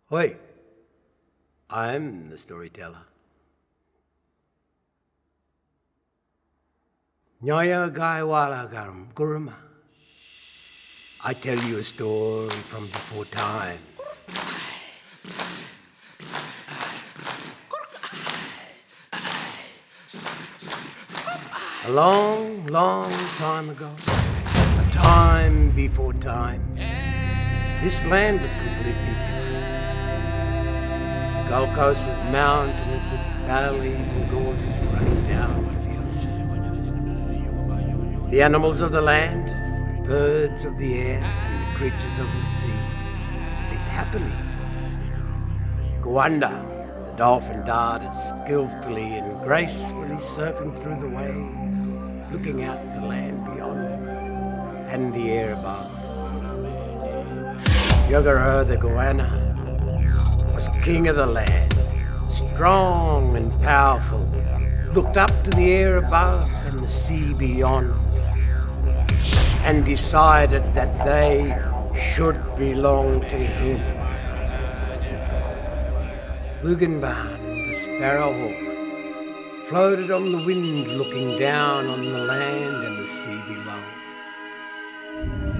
Hoi, I'm the storyteller. Nyaya Gaiwala Garam Guruma. I tell you a story from before time. A long, long time ago, a time before time, this land was completely different. The Gold Coast was mountainous with valleys and gorges running down to the ocean. The animals of the land, the birds of the air, and the creatures of the sea lived happily. Gowanda, the dolphin, darted skillfully and gracefully surfing through the waves, looking out at the land beyond and the air above. Yugara the goanna was king of the land, strong and powerful, looked up to the air above and the sea beyond, and decided that they should belong to him. Bugenban, the sparrowhawk, floated on the wind looking down on the land and the sea below.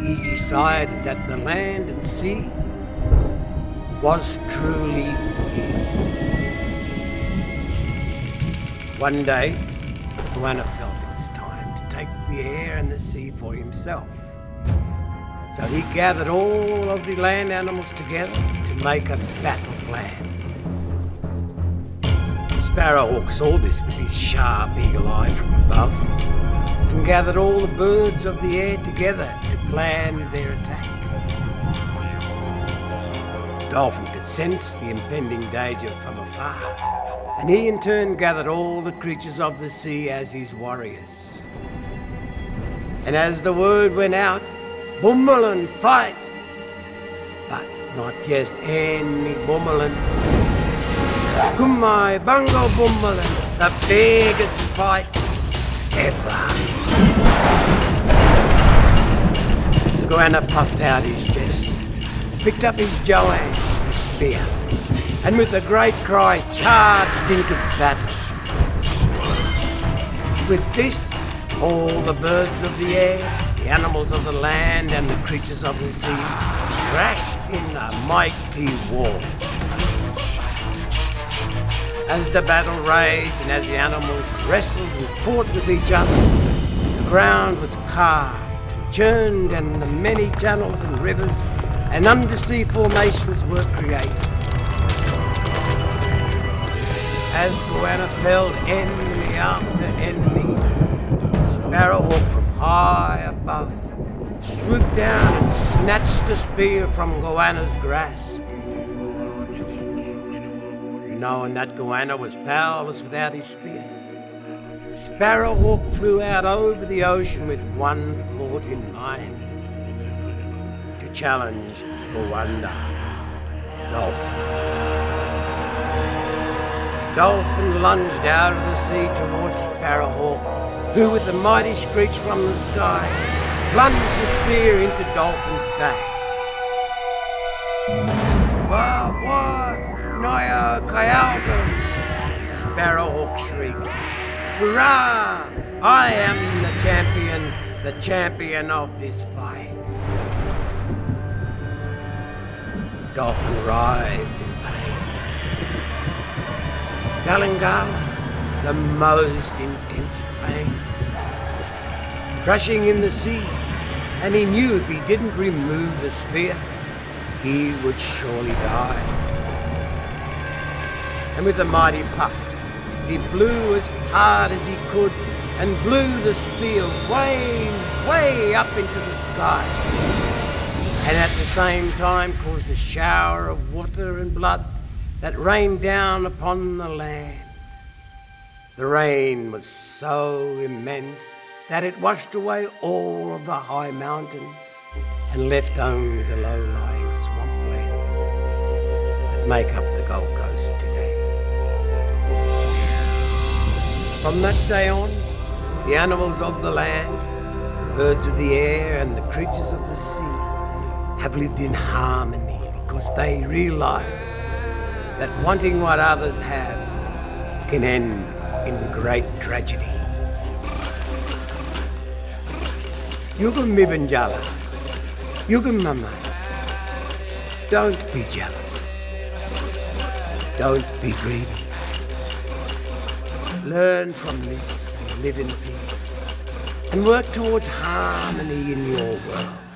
He decided that the land and sea was truly his. One day, the goanna felt it was time to take the air and the sea for himself. So he gathered all of the land animals together to make a battle plan. The sparrowhawk saw this with his sharp eagle eye from above and gathered all the birds of the air together to plan their attack. The dolphin could sense the impending danger from afar, and he in turn gathered all the creatures of the sea as his warriors. And as the word went out, Bummelin, fight! But not just any Bummelin. Kumai Bungo Bummelin, the biggest fight ever. The goanna puffed out his chest, picked up his joan, his spear, and with a great cry charged into battle. With this, all the birds of the air, the animals of the land, and the creatures of the sea crashed in a mighty war. As the battle raged and as the animals wrestled and fought with each other, the ground was carved and churned, and the many channels and rivers and undersea formations were created. As goanna felled enemy after enemy, the sparrowhawk from high above swooped down and snatched the spear from goanna's grasp. Knowing that goanna was powerless without his spear, Sparrowhawk flew out over the ocean with one thought in mind: to challenge Gowanda, Dolphin. Dolphin lunged out of the sea towards Sparrowhawk, who, with a mighty screech from the sky, plunged the spear into Dolphin's back. Wah, wah! Nyaya Kayalga! Sparrowhawk shrieked. Hurrah! I am the champion of this fight. Dolphin writhed in pain. Galangala, the most intense pain. Crushing in the sea, and he knew if he didn't remove the spear, he would surely die. And with a mighty puff, he blew as hard as he could and blew the spear way, way up into the sky. And at the same time caused a shower of water and blood that rained down upon the land. The rain was so immense that it washed away all of the high mountains and left only the low-lying swamplands that make up the Gold Coast today. From that day on, the animals of the land, the birds of the air, and the creatures of the sea have lived in harmony because they realise that wanting what others have can end in great tragedy. Yugam Mibanjala, Yugam Mama, don't be jealous. Don't be greedy. Learn from this and live in peace and work towards harmony in your world.